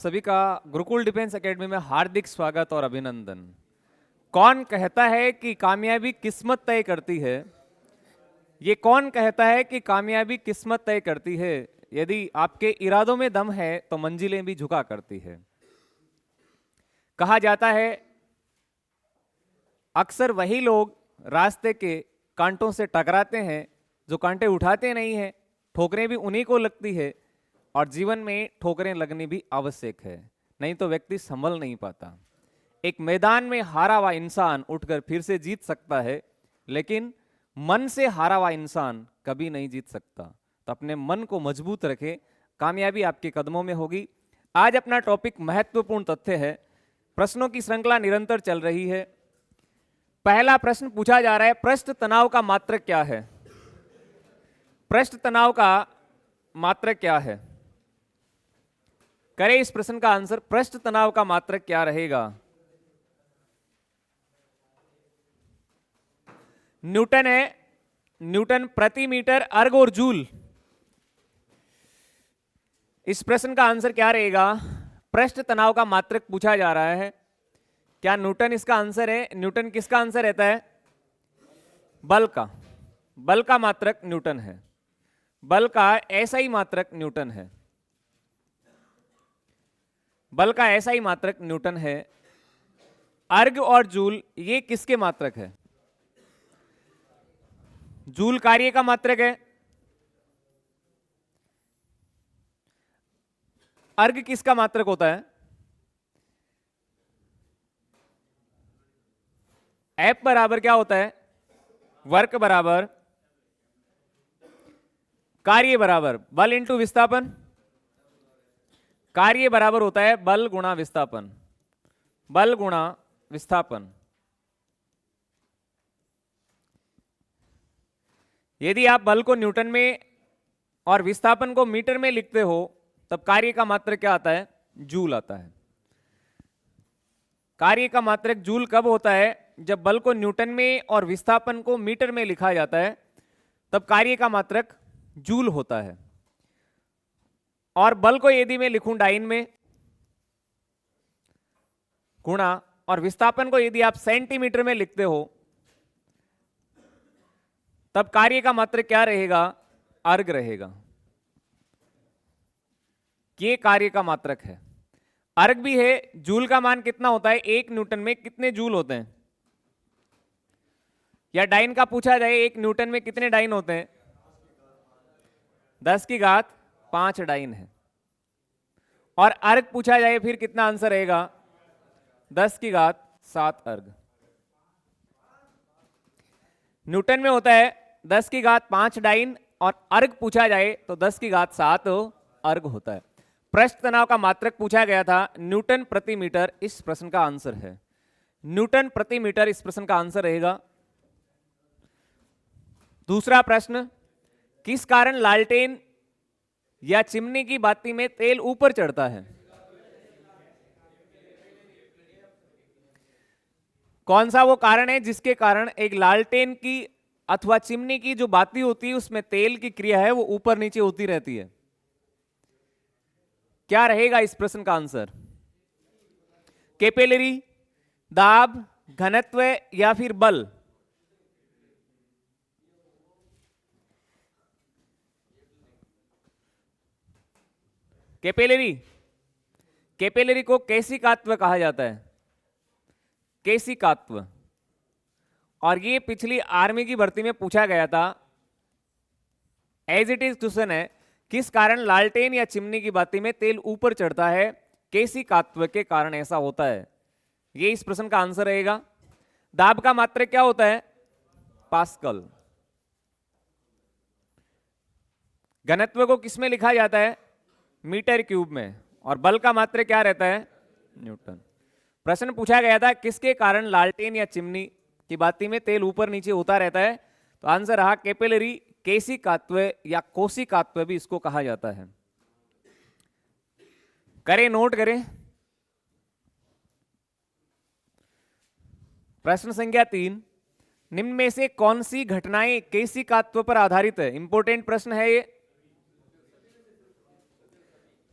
सभी का Gurukul defence academy में हार्दिक स्वागत और अभिनंदन। कौन कहता है कि कामयाबी किस्मत तय करती है? ये कौन कहता है कि कामयाबी किस्मत तय करती है? यदि आपके इरादों में दम है तो मंजिलें भी झुका करती है। कहा जाता है अक्सर वही लोग रास्ते के कांटों से टकराते हैं जो कांटे उठाते नहीं हैं। ठोकरें भी उन्हीं को लगती है और जीवन में ठोकरें लगनी भी आवश्यक है, नहीं तो व्यक्ति संभल नहीं पाता। एक मैदान में हारा हुआ इंसान उठकर फिर से जीत सकता है, लेकिन मन से हारा हुआ इंसान कभी नहीं जीत सकता। तो अपने मन को मजबूत रखें, कामयाबी आपके कदमों में होगी। आज अपना टॉपिक महत्वपूर्ण तथ्य है। प्रश्नों की श्रृंखला निरंतर चल रही है। पहला प्रश्न पूछा जा रहा है, पृष्ठ तनाव का मात्रक क्या है? पृष्ठ तनाव का मात्रक क्या है? करें इस प्रश्न का आंसर। पृष्ठ तनाव का मात्रक क्या रहेगा? न्यूटन है। न्यूटन प्रति मीटर, अर्ग और जूल। इस प्रश्न का आंसर क्या रहेगा? पृष्ठ तनाव का मात्रक पूछा जा रहा है। क्या न्यूटन इसका आंसर है? न्यूटन किसका आंसर रहता है? बल का। बल का मात्रक न्यूटन है। बल का ऐसा ही मात्रक न्यूटन है। बल का ऐसा ही मात्रक न्यूटन है। अर्ग और जूल ये किसके मात्रक है? जूल कार्य का मात्रक है। अर्ग किसका मात्रक होता है? एफ बराबर क्या होता है? वर्क बराबर कार्य बराबर बल इंटू विस्थापन। कार्य बराबर होता है बल गुणा विस्थापन। बल गुणा विस्थापन। यदि आप बल को न्यूटन में और विस्थापन को मीटर में लिखते हो तब कार्य का मात्रक क्या आता है? जूल आता है। कार्य का मात्रक जूल कब होता है? जब बल को न्यूटन में और विस्थापन को मीटर में लिखा जाता है तब कार्य का मात्रक जूल होता है। और बल को यदि मैं लिखूं डाइन में गुणा, और विस्थापन को यदि आप सेंटीमीटर में लिखते हो तब कार्य का मात्रक क्या रहेगा? अर्ग रहेगा। ये कार्य का मात्रक है। अर्ग भी है। जूल का मान कितना होता है? 1 न्यूटन में कितने जूल होते हैं? या डाइन का पूछा जाए, 1 न्यूटन में कितने डाइन होते हैं? 10 की घात 5 डाइन है। और अर्ग पूछा जाए फिर कितना आंसर रहेगा? 10 की घात 7 अर्ग। न्यूटन में होता है 10 की घात 5 डाइन, और अर्ग पूछा जाए तो 10 की घात 7 अर्ग होता है। पृष्ठ तनाव का मात्रक पूछा गया था, न्यूटन प्रति मीटर इस प्रश्न का आंसर है। न्यूटन प्रति मीटर इस प्रश्न का आंसर रहेगा। दूसरा प्रश्न, किस कारण लालटेन या चिमनी की बाती में तेल ऊपर चढ़ता है? कौन सा वो कारण है जिसके कारण एक लालटेन की अथवा चिमनी की जो बाती होती है उसमें तेल की क्रिया है वो ऊपर नीचे होती रहती है? क्या रहेगा इस प्रश्न का आंसर? कैपिलरी, दाब, घनत्व या फिर बल? कैपिलरी। कैपिलरी को केशिकात्व कहा जाता है। केशिकात्व। और ये पिछली आर्मी की भर्ती में पूछा गया था। एज इट इज क्वेश्चन है, किस कारण लालटेन या चिमनी की बाती में तेल ऊपर चढ़ता है? केशिकात्व के कारण ऐसा होता है। ये इस प्रश्न का आंसर रहेगा। दाब का मात्रक क्या होता है? पास्कल। घनत्व को किसमें लिखा जाता है? मीटर क्यूब में। और बल का मात्रक क्या रहता है? न्यूटन। प्रश्न पूछा गया था किसके कारण लालटेन या चिमनी की बाती में तेल ऊपर नीचे होता रहता है? तो आंसर रहा कैपिलरी, केशिकात्व या कोशिकात्व भी इसको कहा जाता है। करें, नोट करें। प्रश्न संख्या 3, निम्न में से कौन सी घटनाएं केशिकात्व पर आधारित है? इंपॉर्टेंट प्रश्न है ये।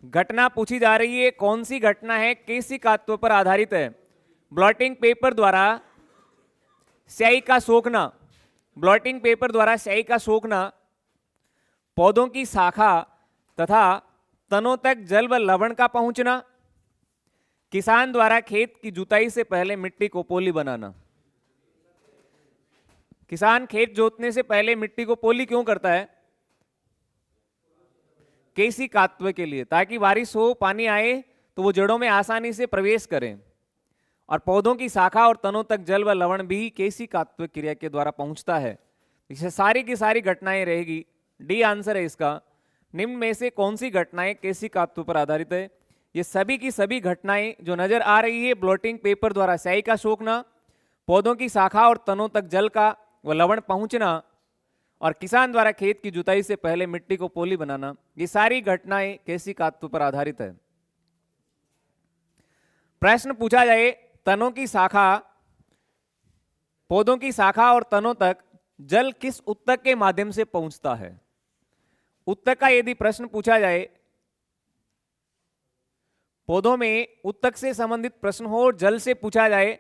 घटना पूछी जा रही है, कौन सी घटना है, केशिकात्व पर आधारित है। ब्लॉटिंग पेपर द्वारा स्याही का सोखना, ब्लॉटिंग पेपर द्वारा स्याही का सोखना, पौधों की शाखा तथा तनों तक जल व लवण का पहुंचना, किसान द्वारा खेत की जुताई से पहले मिट्टी को पोली बनाना। किसान खेत जोतने से पहले मिट्टी को पोली क्यों करता है? केशिकात्व के लिए, ताकि बारिश हो, पानी आए तो वो जड़ों में आसानी से प्रवेश करें। और पौधों की शाखा और तनों तक जल व लवण भी केशिकात्व क्रिया के द्वारा पहुंचता है। इसे सारी की सारी घटनाएं रहेगी। डी आंसर है इसका। निम्न में से कौन सी घटनाएं केशिकात्व पर आधारित है? ये सभी की सभी घटनाएं जो नजर आ रही है, ब्लॉटिंग पेपर द्वारा स्याही का सोखना, पौधों की शाखा और तनों तक जल का व लवण पहुंचना, और किसान द्वारा खेत की जुताई से पहले मिट्टी को पोली बनाना, ये सारी घटनाएं केशिकात्व पर आधारित है। प्रश्न पूछा जाए, तनों की शाखा, पौधों की शाखा और तनों तक जल किस उत्तक के माध्यम से पहुंचता है? उत्तक का यदि प्रश्न पूछा जाए, पौधों में उत्तक से संबंधित प्रश्न हो और जल से पूछा जाए,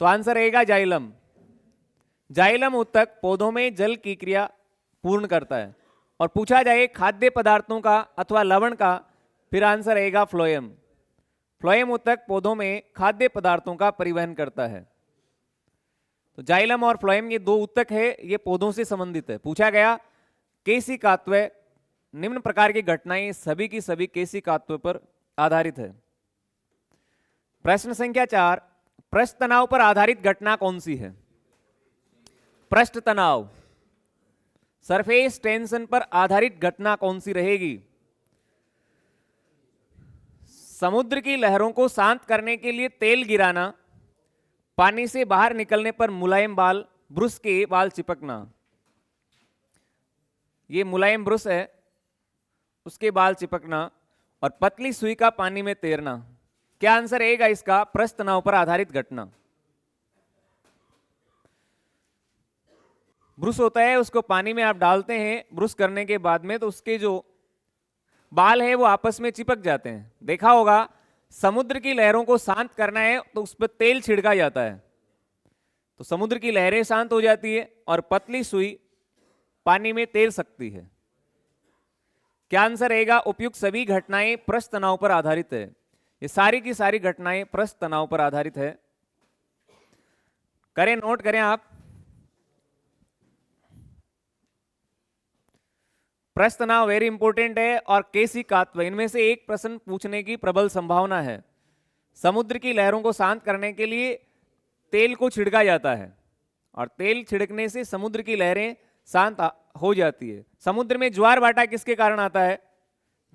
तो आंसर रहेगा जाइलम। जाइलम उत्तक पौधों में जल की क्रिया पूर्ण करता है। और पूछा जाए खाद्य पदार्थों का अथवा लवण का, फिर आंसर रहेगा फ्लोएम। फ्लोएम उत्तक पौधों में खाद्य पदार्थों का परिवहन करता है। तो जाइलम और फ्लोएम ये दो उत्तक है, ये पौधों से संबंधित है। पूछा गया केशिकात्व, निम्न प्रकार की घटनाएं सभी की सभी केशिकात्व पर आधारित है। प्रश्न संख्या 4, पृष्ठ तनाव पर आधारित घटना कौन सी है? पृष्ठ तनाव, सरफेस टेंशन पर आधारित घटना कौन सी रहेगी? समुद्र की लहरों को शांत करने के लिए तेल गिराना, पानी से बाहर निकलने पर मुलायम बाल, ब्रुश के बाल चिपकना। ये मुलायम ब्रुश है, उसके बाल चिपकना, और पतली सुई का पानी में तैरना। क्या आंसर रहेगा इसका? पृष्ठ तनाव पर आधारित घटना। ब्रुश होता है, उसको पानी में आप डालते हैं ब्रुश करने के बाद में, तो उसके जो बाल है वो आपस में चिपक जाते हैं। देखा होगा, समुद्र की लहरों को शांत करना है तो उस पर तेल छिड़का जाता है, तो समुद्र की लहरें शांत हो जाती है और पतली सुई पानी में तैर सकती है। क्या आंसर रहेगा? उपयुक्त सभी घटनाएं पृष्ठ तनाव पर आधारित है। ये सारी की सारी घटनाएं पृष्ठ तनाव पर आधारित है। करें, नोट करें आप। पृष्ठ तनाव वेरी इंपॉर्टेंट है, और केशिकात्व, इनमें से एक प्रश्न पूछने की प्रबल संभावना है। समुद्र की लहरों को शांत करने के लिए तेल को छिड़का जाता है, और तेल छिड़कने से समुद्र की लहरें शांत हो जाती है। समुद्र में ज्वार भाटा किसके कारण आता है?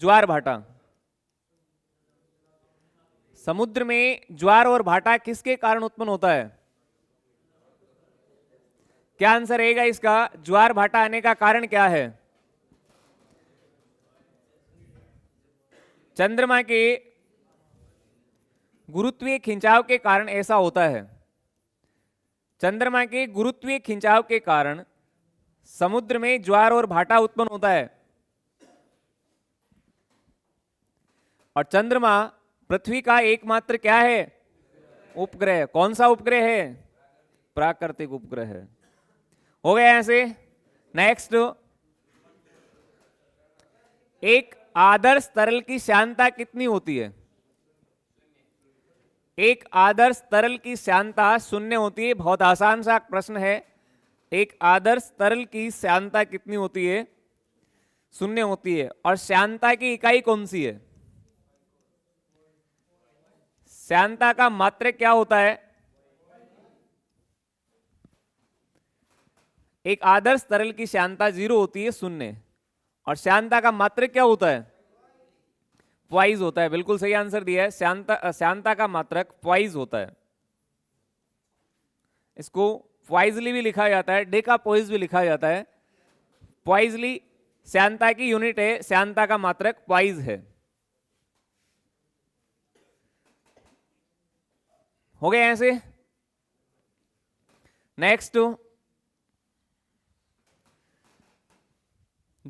ज्वार भाटा, समुद्र में ज्वार और भाटा किसके कारण उत्पन्न होता है? क्या आंसर रहेगा इसका? ज्वार भाटा आने का कारण क्या है? चंद्रमा के गुरुत्वीय खिंचाव के कारण ऐसा होता है। चंद्रमा के गुरुत्वीय खिंचाव के कारण समुद्र में ज्वार और भाटा उत्पन्न होता है। और चंद्रमा पृथ्वी का एकमात्र क्या है? उपग्रह। कौन सा उपग्रह है? प्राकृतिक उपग्रह है। हो गया ऐसे। नेक्स्ट, एक आदर्श तरल की श्यानता कितनी होती है? एक आदर्श तरल की श्यानता शून्य होती है। बहुत आसान सा प्रश्न है। एक आदर्श तरल की श्यानता कितनी होती है? शून्य होती है। और श्यानता की इकाई कौन सी है? श्यानता का मात्रक क्या होता है? एक आदर्श तरल की श्यानता 0 होती है, शून्य। और श्यानता का मात्रक क्या होता है? पॉइज होता है। बिल्कुल सही आंसर दिया है। श्यानता का मात्रक पॉइज होता है। इसको पॉइजली भी लिखा जाता है, डेकापोइज भी लिखा जाता है। पॉइजली श्यानता की यूनिट है, श्यानता का मात्रक पॉइज है। हो गए ऐसे। नेक्स्ट,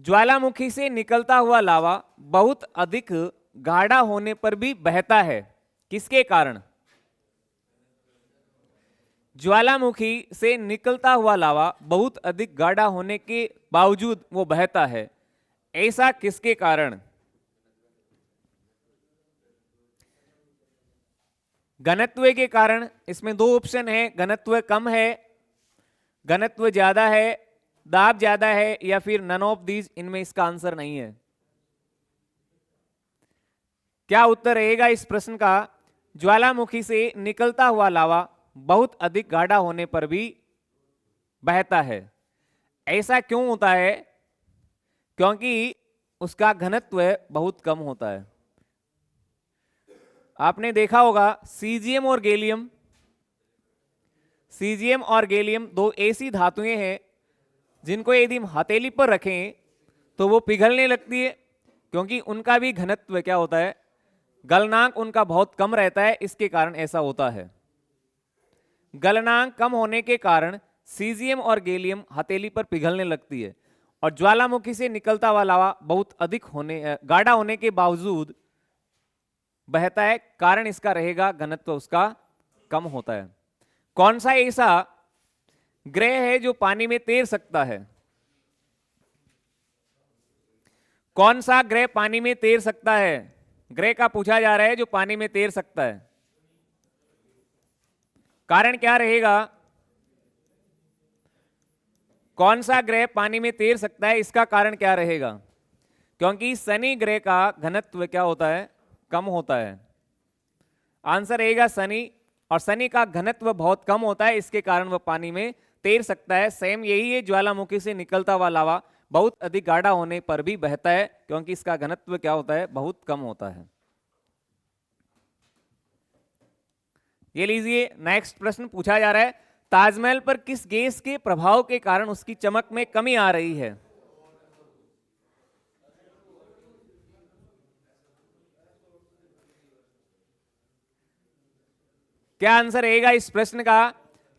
ज्वालामुखी से निकलता हुआ लावा बहुत अधिक गाढ़ा होने पर भी बहता है, किसके कारण? ज्वालामुखी से निकलता हुआ लावा बहुत अधिक गाढ़ा होने के बावजूद वो बहता है, ऐसा किसके कारण? घनत्व के कारण। इसमें दो ऑप्शन है, घनत्व कम है, घनत्व ज्यादा है, दाब ज्यादा है, या फिर नन ऑफ दीज, इनमें इसका आंसर नहीं है। क्या उत्तर रहेगा इस प्रश्न का? ज्वालामुखी से निकलता हुआ लावा बहुत अधिक गाढ़ा होने पर भी बहता है, ऐसा क्यों होता है? क्योंकि उसका घनत्व बहुत कम होता है। आपने देखा होगा सीजियम और गैलियम, सीजियम और गैलियम दो ऐसी धातुएं हैं जिनको यदि हम हथेली पर रखें तो वो पिघलने लगती है, क्योंकि उनका भी घनत्व क्या होता है, गलनांक उनका बहुत कम रहता है, इसके कारण ऐसा होता है। गलनांक कम होने के कारण सीजियम और गैलियम हथेली पर पिघलने लगती है, और ज्वालामुखी से निकलता हुआ लावा बहुत अधिक गाढ़ा होने के बावजूद बहता है, कारण इसका रहेगा घनत्व उसका कम होता है। कौन सा ऐसा ग्रह है जो पानी में तैर सकता है? कौन सा ग्रह पानी में तैर सकता है? ग्रह का पूछा जा रहा है जो पानी में तैर सकता है, कारण क्या रहेगा? कौन सा ग्रह पानी में तैर सकता है, इसका कारण क्या रहेगा? क्योंकि शनि ग्रह का घनत्व क्या होता है, कम होता है। आंसर रहेगा शनि, और शनि का घनत्व बहुत कम होता है, इसके कारण वह पानी में तैर सकता है। सेम यही है, ज्वालामुखी से निकलता हुआ लावा बहुत अधिक गाढ़ा होने पर भी बहता है, क्योंकि इसका घनत्व क्या होता है, बहुत कम होता है। ये लीजिए, नेक्स्ट प्रश्न पूछा जा रहा है, ताजमहल पर किस गैस के प्रभाव के कारण उसकी चमक में कमी आ रही है? क्या आंसर रहेगा इस प्रश्न का?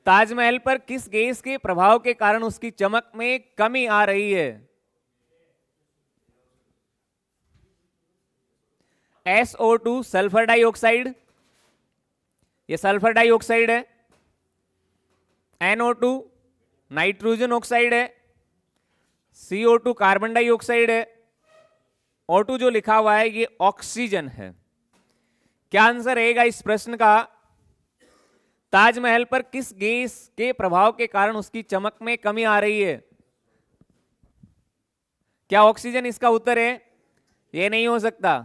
ताजमहल पर किस गैस के प्रभाव के कारण उसकी चमक में कमी आ रही है? SO2 सल्फर डाइऑक्साइड, ये सल्फर डाइऑक्साइड है। NO2 नाइट्रोजन ऑक्साइड है। CO2 कार्बन डाइऑक्साइड है। O2 जो लिखा हुआ है ये ऑक्सीजन है। क्या आंसर रहेगा इस प्रश्न का? ताजमहल पर किस गैस के प्रभाव के कारण उसकी चमक में कमी आ रही है? क्या ऑक्सीजन इसका उत्तर है? यह नहीं हो सकता।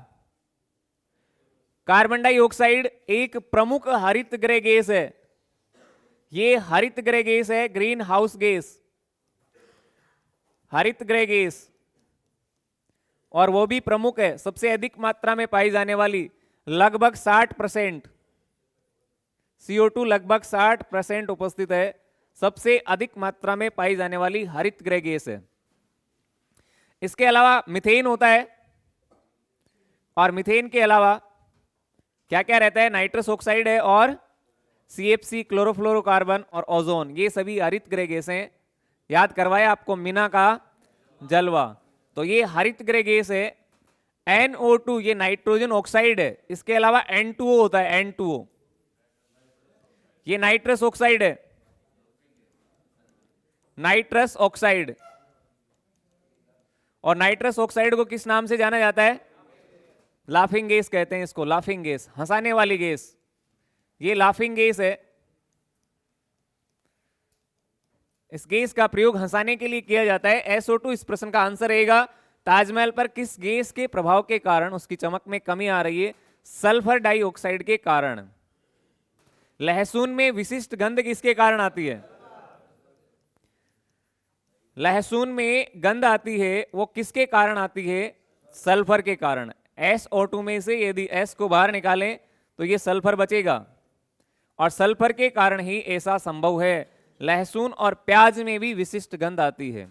कार्बन डाइऑक्साइड एक प्रमुख हरित गृह गैस है, ये हरित गृह गैस है, ग्रीन हाउस गैस, हरित गृह गैस, और वो भी प्रमुख है, सबसे अधिक मात्रा में पाई जाने वाली, लगभग 60%। CO2 लगभग 60% उपस्थित है, सबसे अधिक मात्रा में पाई जाने वाली हरित गृह गैस है। इसके अलावा मीथेन होता है, और मीथेन के अलावा क्या क्या रहता है? नाइट्रस ऑक्साइड है, और CFC क्लोरोफ्लोरोकार्बन और ओजोन, ये सभी हरित गृह गैस हैं। याद करवाया आपको मीना का जलवा, तो ये हरित गृह गैस है। NO2 ये नाइट्रोजन ऑक्साइड है, इसके अलावा N2O होता है, N2O ये नाइट्रस ऑक्साइड है, नाइट्रस ऑक्साइड। और नाइट्रस ऑक्साइड को किस नाम से जाना जाता है? लाफिंग गैस कहते हैं इसको, लाफिंग गैस, हंसाने वाली गैस, ये लाफिंग गैस है। इस गैस का प्रयोग हंसाने के लिए किया जाता है। SO2 इस प्रश्न का आंसर रहेगा। ताजमहल पर किस गैस के प्रभाव के कारण उसकी चमक में कमी आ रही है? सल्फर डाइऑक्साइड के कारण। लहसुन में विशिष्ट गंध किसके कारण आती है? लहसुन में गंध आती है वो किसके कारण आती है? सल्फर के कारण। SO2 में से यदि S को बाहर निकालें तो ये सल्फर बचेगा, और सल्फर के कारण ही ऐसा संभव है। लहसुन और प्याज में भी विशिष्ट गंध आती है।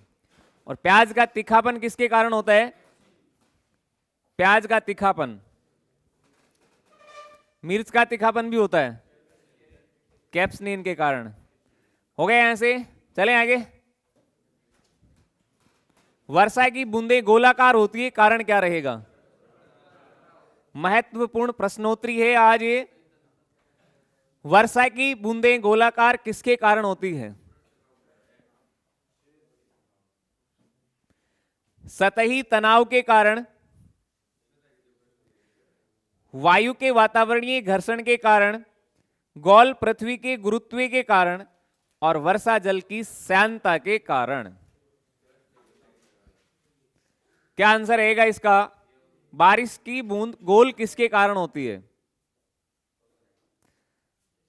और प्याज का तीखापन किसके कारण होता है? प्याज का तीखापन, मिर्च का तीखापन भी होता है कैप्सनिन के कारण। हो गया, यहां से चलें आगे। वर्षा की बूंदें गोलाकार होती है, कारण क्या रहेगा? महत्वपूर्ण प्रश्नोत्तरी है आज ये। वर्षा की बूंदें गोलाकार किसके कारण होती है? सतही तनाव के कारण, वायु के वातावरणीय घर्षण के कारण, गोल पृथ्वी के गुरुत्व के कारण, और वर्षा जल की श्यानता के कारण। क्या आंसर रहेगा इसका? बारिश की बूंद गोल किसके कारण होती है?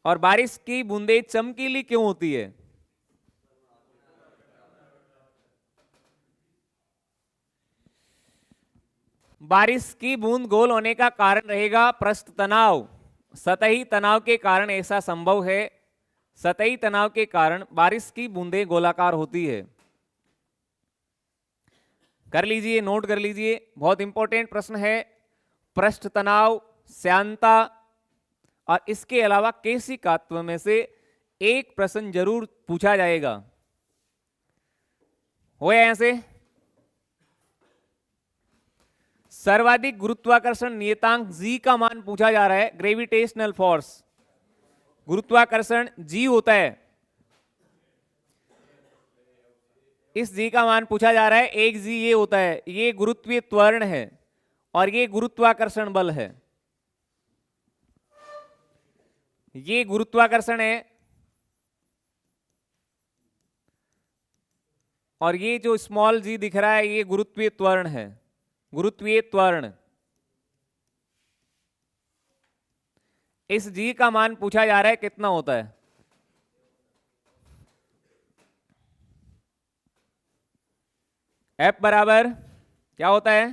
और बारिश की बूंदें चमकीली क्यों होती है? बारिश की बूंद गोल होने का कारण रहेगा पृष्ठ तनाव। सतही तनाव के कारण ऐसा संभव है। सतही तनाव के कारण बारिश की बूंदें गोलाकार होती है। कर लीजिए, नोट कर लीजिए, बहुत इंपॉर्टेंट प्रश्न है। पृष्ठ तनाव, श्यानता और इसके अलावा केशिकात्व में से एक प्रश्न जरूर पूछा जाएगा। हो या ऐसे? सर्वाधिक गुरुत्वाकर्षण नियतांक जी का मान पूछा जा रहा है। ग्रेविटेशनल फोर्स, गुरुत्वाकर्षण जी होता है, इस जी का मान पूछा जा रहा है। एक जी ये होता है, ये गुरुत्वीय त्वरण है और ये गुरुत्वाकर्षण बल है। ये गुरुत्वाकर्षण है और ये जो स्मॉल जी दिख रहा है ये गुरुत्वीय त्वरण है। गुरुत्वीय त्वरण, इस जी का मान पूछा जा रहा है, कितना होता है? एफ बराबर क्या होता है?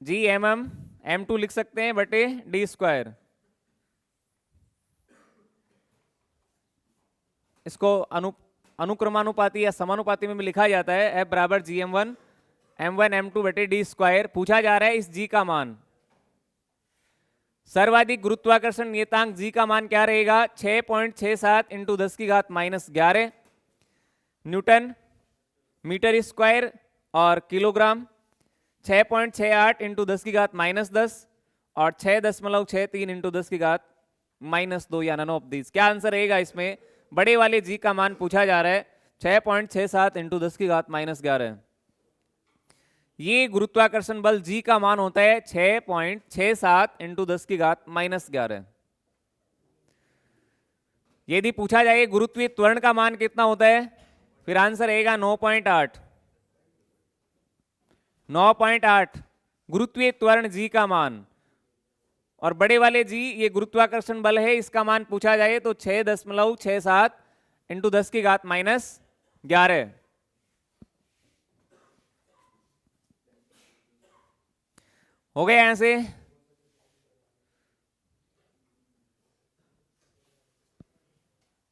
जी एम एम, m2 लिख सकते हैं बटे डी स्क्वायर। इसको अनुक्रमानुपाती या समानुपाती में भी लिखा जाता है। एफ बराबर जी m1 m2 बटे डी स्क्वायर। पूछा जा रहा है इस जी का मान। सर्वाधिक गुरुत्वाकर्षण नियतांक जी का मान क्या रहेगा? 6.67 इंटू 10 की घात -11 न्यूटन मीटर स्क्वायर और किलोग्राम। 6.68 इंटू 10 की घात -10 और 6.63 इंटू 10 की घात -2 या नन ऑफ दिस। क्या आंसर रहेगा इसमें? बड़े वाले जी का मान पूछा जा रहा है 6.67 इंटू 10 की घात -11। ये गुरुत्वाकर्षण बल जी का मान होता है 6.67 इंटू 10 की घात -11। यदि पूछा जाए गुरुत्वीय त्वरण का मान कितना होता है, फिर आंसर रहेगा 9.8। 9.8 गुरुत्वीय त्वरण जी का मान। और बड़े वाले जी ये गुरुत्वाकर्षण बल है, इसका मान पूछा जाए तो 6.67 इंटू 10 की घात -11। हो गया यहां से?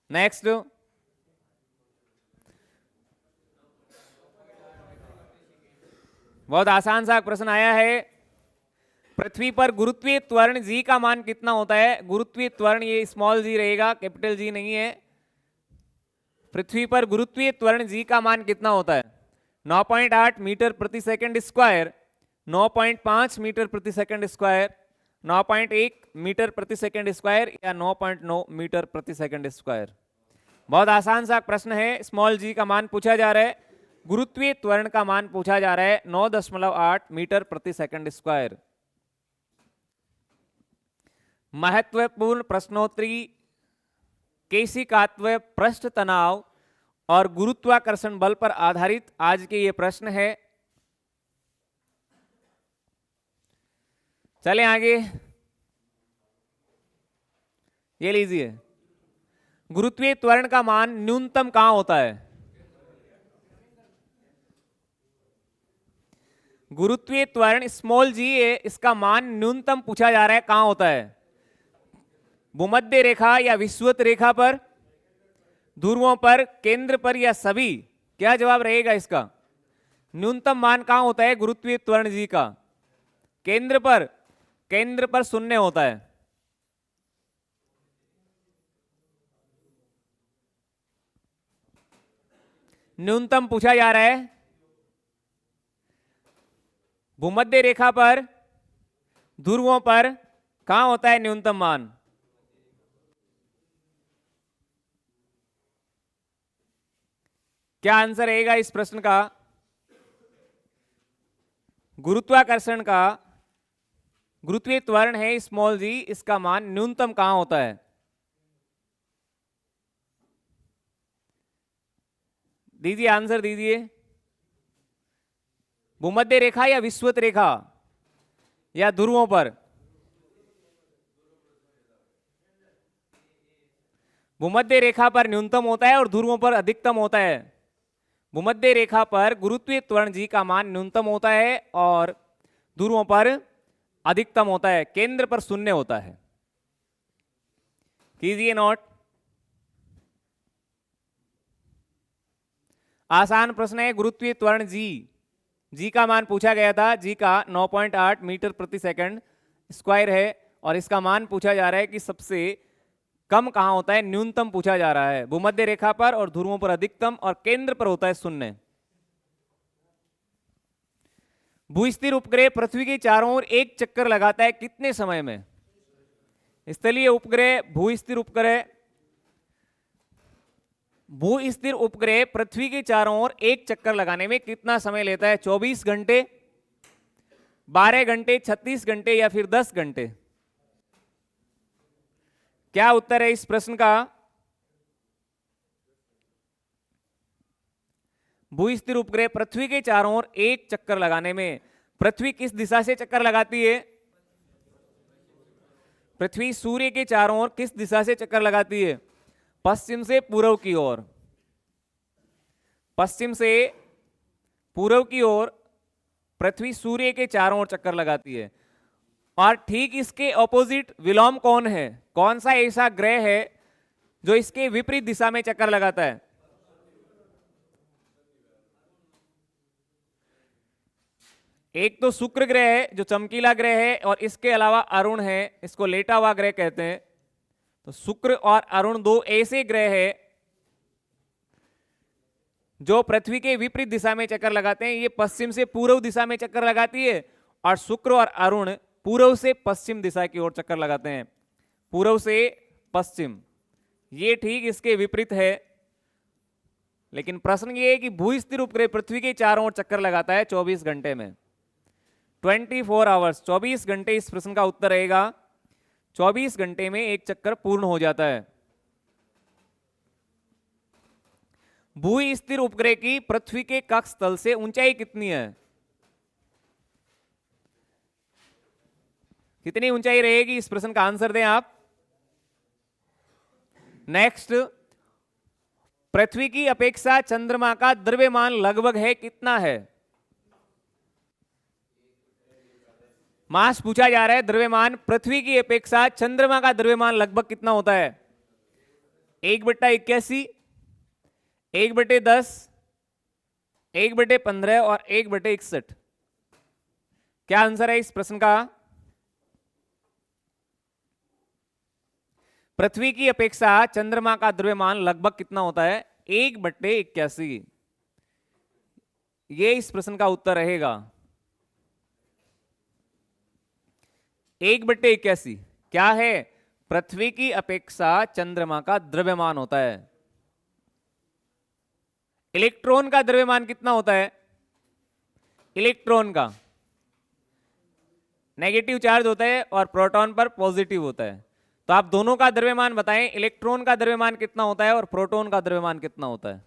नेक्स्ट, बहुत आसान सा प्रश्न आया है। पृथ्वी पर गुरुत्वीय त्वरण जी का मान कितना होता है? गुरुत्वीय त्वरण ये स्मॉल जी रहेगा, कैपिटल जी नहीं है। पृथ्वी पर गुरुत्वीय त्वरण जी का मान कितना होता है? 9.8 मीटर प्रति सेकंड स्क्वायर, 9.5 मीटर प्रति सेकंड स्क्वायर, 9.1 मीटर प्रति सेकंड स्क्वायर या 9.9 मीटर प्रति सेकंड स्क्वायर। बहुत आसान सा प्रश्न है। स्मॉल जी का मान पूछा जा रहा है, गुरुत्वीय त्वरण का मान पूछा जा रहा है 9.8 मीटर प्रति सेकंड स्क्वायर। महत्वपूर्ण प्रश्नोत्तरी केशिकात्व, पृष्ठ तनाव और गुरुत्वाकर्षण बल पर आधारित आज के ये प्रश्न है। चलें आगे, ये लीजिए। गुरुत्वीय त्वरण का मान न्यूनतम कहां होता है? गुरुत्वीय त्वरण स्मॉल जी है, इसका मान न्यूनतम पूछा जा रहा है, कहां होता है? भूमध्य रेखा या विषुवत रेखा पर, ध्रुवों पर, केंद्र पर या सभी? क्या जवाब रहेगा इसका? न्यूनतम मान कहां होता है गुरुत्वीय त्वरण जी का? केंद्र पर। केंद्र पर 0 होता है। न्यूनतम पूछा जा रहा है। भूमध्य रेखा पर ध्रुवों पर कहां होता है न्यूनतम मान? क्या आंसर रहेगा इस प्रश्न का? गुरुत्वाकर्षण का गुरुत्वीय त्वरण है स्मॉल जी, इसका मान न्यूनतम कहां होता है? दीजिए आंसर दीजिए। भूमध्य रेखा या विषुवत रेखा या ध्रुवों पर? भूमध्य रेखा पर न्यूनतम होता है और ध्रुवों पर अधिकतम होता है। भूमध्य रेखा पर गुरुत्वीय त्वरण जी का मान न्यूनतम होता है और ध्रुवों पर अधिकतम होता है, केंद्र पर शून्य होता है। कीजिए नोट। आसान प्रश्न है। गुरुत्वीय त्वरण जी का मान पूछा गया था। जी का 9.8 मीटर प्रति सेकंड स्क्वायर है और इसका मान पूछा जा रहा है कि सबसे कम कहां होता है, न्यूनतम पूछा जा रहा है। भूमध्य रेखा पर और ध्रुवों पर अधिकतम और केंद्र पर होता है शून्य। भूस्थिर उपग्रह पृथ्वी के चारों ओर एक चक्कर लगाता है कितने समय में? स्थलीय उपग्रह भूस्थिर उपग्रह पृथ्वी के चारों ओर एक चक्कर लगाने में कितना समय लेता है? 24 घंटे, 12 घंटे, 36 घंटे या फिर 10 घंटे? क्या उत्तर है इस प्रश्न का? भूस्थिर उपग्रह पृथ्वी के चारों ओर एक चक्कर लगाने में, पृथ्वी किस दिशा से चक्कर लगाती है? पृथ्वी सूर्य के चारों ओर किस दिशा से चक्कर लगाती है? पश्चिम से पूर्व की ओर। पश्चिम से पूर्व की ओर पृथ्वी सूर्य के चारों ओर चक्कर लगाती है। और ठीक इसके ऑपोजिट विलोम कौन है? कौन सा ऐसा ग्रह है जो इसके विपरीत दिशा में चक्कर लगाता है? एक तो शुक्र ग्रह है जो चमकीला ग्रह है और इसके अलावा अरुण है, इसको लेटा हुआ ग्रह कहते हैं। तो शुक्र और अरुण दो ऐसे ग्रह है जो पृथ्वी के विपरीत दिशा में चक्कर लगाते हैं। ये पश्चिम से पूर्व दिशा में चक्कर लगाती है और शुक्र और अरुण पूर्व से पश्चिम दिशा की ओर चक्कर लगाते हैं। पूर्व से पश्चिम, ये ठीक इसके विपरीत है। लेकिन प्रश्न ये है कि भूस्थिर उपग्रह पृथ्वी के चारों ओर चक्कर लगाता है 24 घंटे में, 24 आवर्स, 24 घंटे इस प्रश्न का उत्तर रहेगा। 24 घंटे में एक चक्कर पूर्ण हो जाता है। भूस्थिर उपग्रह की पृथ्वी के कक्ष तल से ऊंचाई कितनी है? कितनी ऊंचाई रहेगी इस प्रश्न का आंसर दें आप। नेक्स्ट, पृथ्वी की अपेक्षा चंद्रमा का द्रव्यमान लगभग है कितना है? मास पूछा जा रहा है, द्रव्यमान। पृथ्वी की अपेक्षा चंद्रमा का द्रव्यमान लगभग कितना होता है? 1/81, 1/10, 1/15 और 1/61। क्या आंसर है इस प्रश्न का? पृथ्वी की अपेक्षा चंद्रमा का द्रव्यमान लगभग कितना होता है? 1/81। ये इस प्रश्न का उत्तर रहेगा। 1/81 क्या है? पृथ्वी की अपेक्षा चंद्रमा का द्रव्यमान होता है। इलेक्ट्रॉन का द्रव्यमान कितना होता है? इलेक्ट्रॉन का नेगेटिव चार्ज होता है और प्रोटॉन पर पॉजिटिव होता है। तो आप दोनों का द्रव्यमान बताएं, इलेक्ट्रॉन का द्रव्यमान कितना होता है और प्रोटॉन का द्रव्यमान कितना होता है?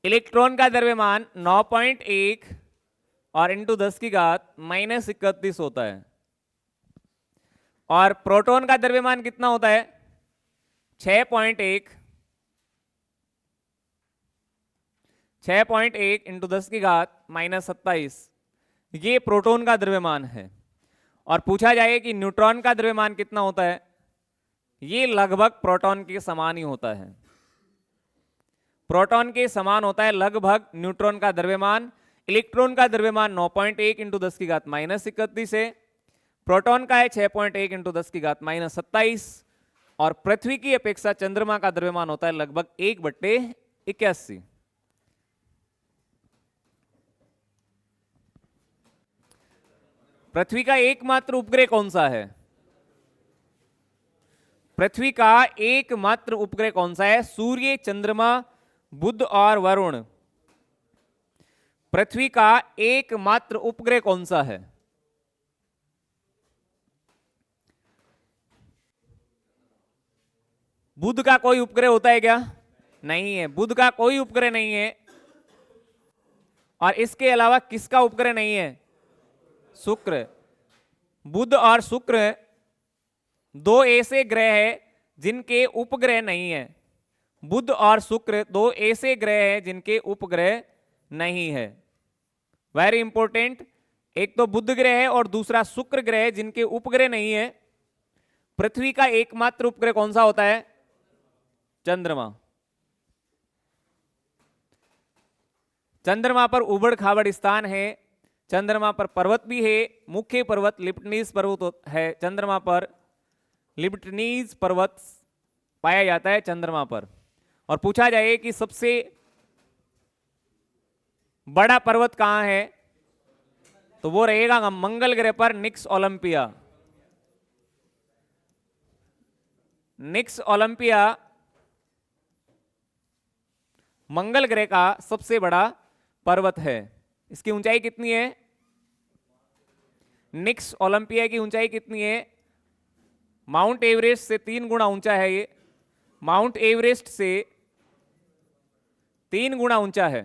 इलेक्ट्रॉन का द्रव्यमान 9.1 और इंटू 10 की घात -31 होता है। और प्रोटॉन का द्रव्यमान कितना होता है? 6.1 इंटू 10 की घात -27। ये प्रोटॉन का द्रव्यमान है। और पूछा जाए कि न्यूट्रॉन का द्रव्यमान कितना होता है? ये लगभग प्रोटॉन के समान ही होता है। प्रोटॉन के समान होता है लगभग न्यूट्रॉन का द्रव्यमान। इलेक्ट्रॉन का द्रव्यमान 9.1 इंटू 10 की घात -31 है। प्रोटॉन का है 6.1 इंटू 10 की घात -27। और पृथ्वी की अपेक्षा चंद्रमा का द्रव्यमान होता है लगभग 1/81। पृथ्वी का एकमात्र उपग्रह कौन सा है? पृथ्वी का एकमात्र उपग्रह कौन सा है? सूर्य, चंद्रमा, बुध और वरुण। पृथ्वी का एकमात्र उपग्रह कौन सा है? बुध का कोई उपग्रह होता है क्या? नहीं है, बुध का कोई उपग्रह नहीं है। और इसके अलावा किसका उपग्रह नहीं है? शुक्र। बुध और शुक्र दो ऐसे ग्रह हैं जिनके उपग्रह नहीं है। बुध और शुक्र दो ऐसे ग्रह हैं जिनके उपग्रह नहीं है। वेरी इंपॉर्टेंट, एक तो बुध ग्रह है और दूसरा शुक्र ग्रह है जिनके उपग्रह नहीं है। पृथ्वी का एकमात्र उपग्रह कौन सा होता है? चंद्रमा। चंद्रमा पर उबड़ खाबड़ स्थान है, चंद्रमा पर पर्वत भी है। मुख्य पर्वत लिप्टनीज पर्वत है चंद्रमा पर, लिप्टनीज पर्वत पाया जाता है चंद्रमा पर। और पूछा जाए कि सबसे बड़ा पर्वत कहां है, तो वो रहेगा मंगल ग्रह पर निक्स ओलंपिया। निक्स ओलंपिया मंगल ग्रह का सबसे बड़ा पर्वत है। इसकी ऊंचाई कितनी है? निक्स ओलंपिया की ऊंचाई कितनी है? माउंट एवरेस्ट से 3 गुना ऊंचा है ये। माउंट एवरेस्ट से 3 गुना ऊंचा है।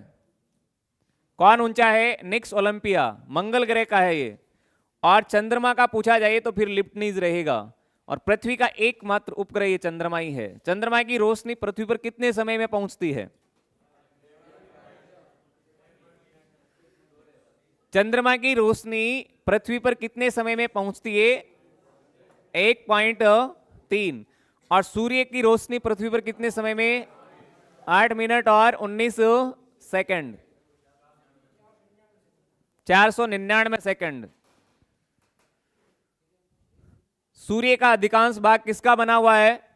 कौन ऊंचा है? निक्स ओलंपिया, मंगल ग्रह का है ये। और चंद्रमा का पूछा जाए तो फिर लिप्टनीज रहेगा। और पृथ्वी का एकमात्र उपग्रह ये चंद्रमा ही है। चंद्रमा की रोशनी पृथ्वी पर कितने समय में पहुंचती है? चंद्रमा की रोशनी पृथ्वी पर कितने समय में पहुंचती है? 1.3। और सूर्य की रोशनी पृथ्वी पर कितने समय में? 8 मिनट और 19 सेकंड, 499 सेकंड। सूर्य का अधिकांश भाग किसका बना हुआ है?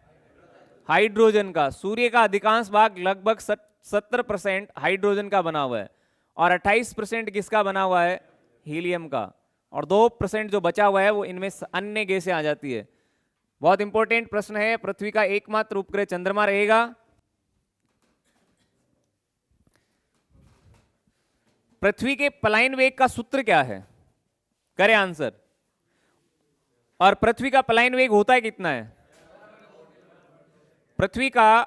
हाइड्रोजन का। सूर्य का अधिकांश भाग लगभग 70% हाइड्रोजन का बना हुआ है। और 28% किसका बना हुआ है? हीलियम का। और 2% जो बचा हुआ है वो इनमें अन्य गैसें आ जाती है। बहुत इंपॉर्टेंट प्रश्न है। पृथ्वी का एकमात्र उपग्रह चंद्रमा रहेगा। पृथ्वी के पलायन वेग का सूत्र क्या है? करें आंसर। और पृथ्वी का पलायन वेग होता है कितना है? पृथ्वी का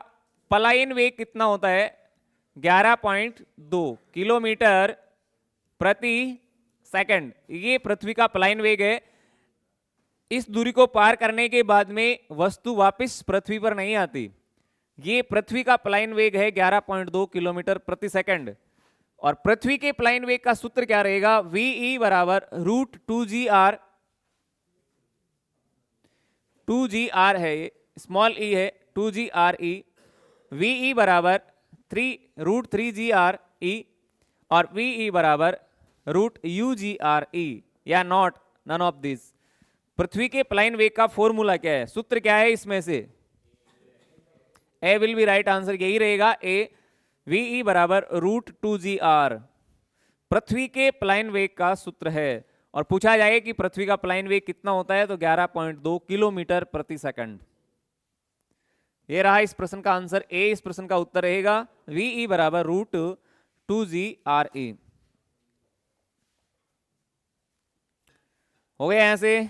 पलायन वेग कितना होता है? 11.2 किलोमीटर प्रति सेकंड। ये पृथ्वी का पलायन वेग है। इस दूरी को पार करने के बाद में वस्तु वापस पृथ्वी पर नहीं आती। ये पृथ्वी का पलायन वेग है 11.2 किलोमीटर प्रति सेकंड। और पृथ्वी के पलायन वेग का सूत्र क्या रहेगा? VE बराबर √2GR। 2GR है ये, स्मॉल e है, 2GRE। VE बराबर √3GRE और VE बराबर √UGRE या नॉट, नन ऑफ दिस। पृथ्वी के पलायन वेग का फॉर्मूला क्या है? सूत्र क्या है इसमें से? ए विल बी राइट आंसर, यही रहेगा ए। VE बराबर √2GR पृथ्वी के पलायन वेग का सूत्र है। और पूछा जाए कि पृथ्वी का पलायन वेग कितना होता है, तो 11.2 किलोमीटर प्रति सेकंड। ये रहा इस प्रश्न का आंसर ए। इस प्रश्न का उत्तर रहेगा VE बराबर √2GRE। हो गया यहां से?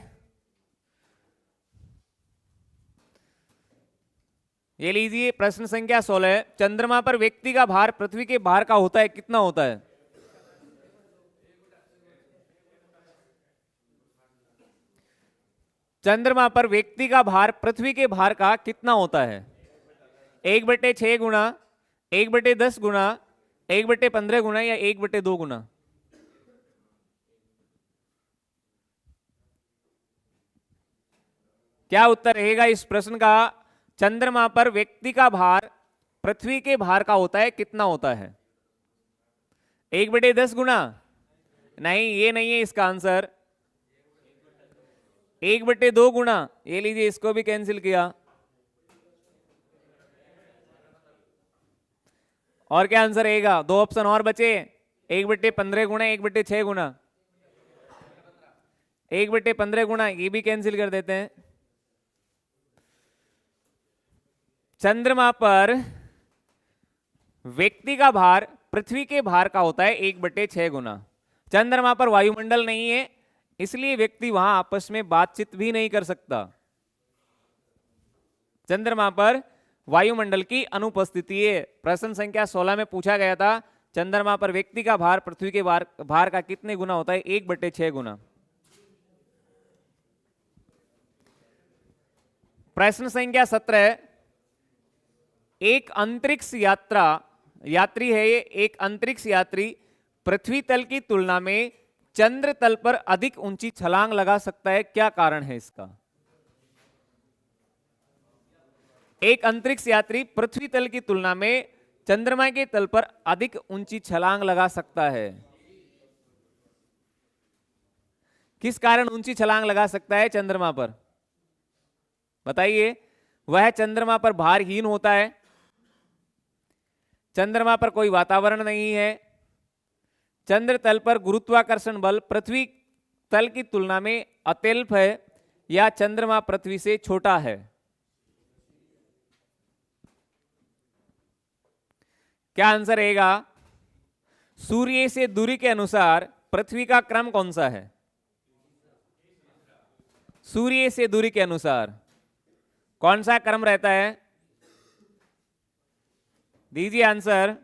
ये लीजिए प्रश्न संख्या 16। चंद्रमा पर व्यक्ति का भार पृथ्वी के भार का होता है, कितना होता है? चंद्रमा पर व्यक्ति का भार पृथ्वी के भार का कितना होता है? 1/6 गुना, 1/10 गुना, 1/15 गुना या 1/2 गुना? क्या उत्तर रहेगा इस प्रश्न का? चंद्रमा पर व्यक्ति का भार पृथ्वी के भार का होता है, कितना होता है? 1/10 गुना? नहीं, ये नहीं है इसका आंसर। 1/2 गुना। ये लीजिए, इसको भी कैंसिल किया। और क्या आंसर रहेगा? दो ऑप्शन और बचे, 1/15 गुना 1/6 गुना, 1/15 गुना, ये भी कैंसिल कर देते हैं। चंद्रमा पर व्यक्ति का भार पृथ्वी के भार का होता है 1/6 गुना। चंद्रमा पर वायुमंडल नहीं है, इसलिए व्यक्ति वहां आपस में बातचीत भी नहीं कर सकता। चंद्रमा पर वायुमंडल की अनुपस्थिति है। प्रश्न संख्या 16 में पूछा गया था चंद्रमा पर व्यक्ति का भार पृथ्वी के भार का कितने गुना होता है? 1/6 गुना। प्रश्न संख्या 17, एक अंतरिक्ष यात्री है ये, एक अंतरिक्ष यात्री पृथ्वी तल की तुलना में चंद्र तल पर अधिक ऊंची छलांग लगा सकता है, क्या कारण है इसका? एक अंतरिक्ष यात्री पृथ्वी तल की तुलना में चंद्रमा के तल पर अधिक ऊंची छलांग लगा सकता है, किस कारण ऊंची छलांग लगा सकता है चंद्रमा पर? बताइए। वह चंद्रमा पर भारहीन होता है, चंद्रमा पर कोई वातावरण नहीं है, चंद्र तल पर गुरुत्वाकर्षण बल पृथ्वी तल की तुलना में अत्यल्प है, या चंद्रमा पृथ्वी से छोटा है? क्या आंसर रहेगा? सूर्य से दूरी के अनुसार पृथ्वी का क्रम कौन सा है? सूर्य से दूरी के अनुसार कौन सा क्रम रहता है? दीजिए आंसर।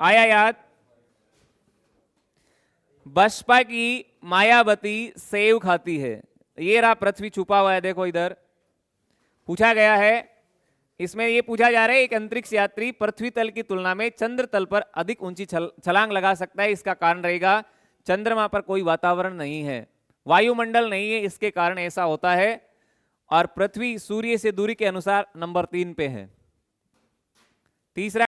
आया याद? बसपा की मायावती सेव खाती है, ये रहा पृथ्वी छुपा हुआ है, देखो इधर पूछा गया है। इसमें ये पूछा जा रहा है एक अंतरिक्ष यात्री पृथ्वी तल की तुलना में चंद्र तल पर अधिक ऊंची छलांग लगा सकता है, इसका कारण रहेगा चंद्रमा पर कोई वातावरण नहीं है, वायुमंडल नहीं है, इसके कारण ऐसा होता है। और पृथ्वी सूर्य से दूरी के अनुसार नंबर 3 पे है। तीसरा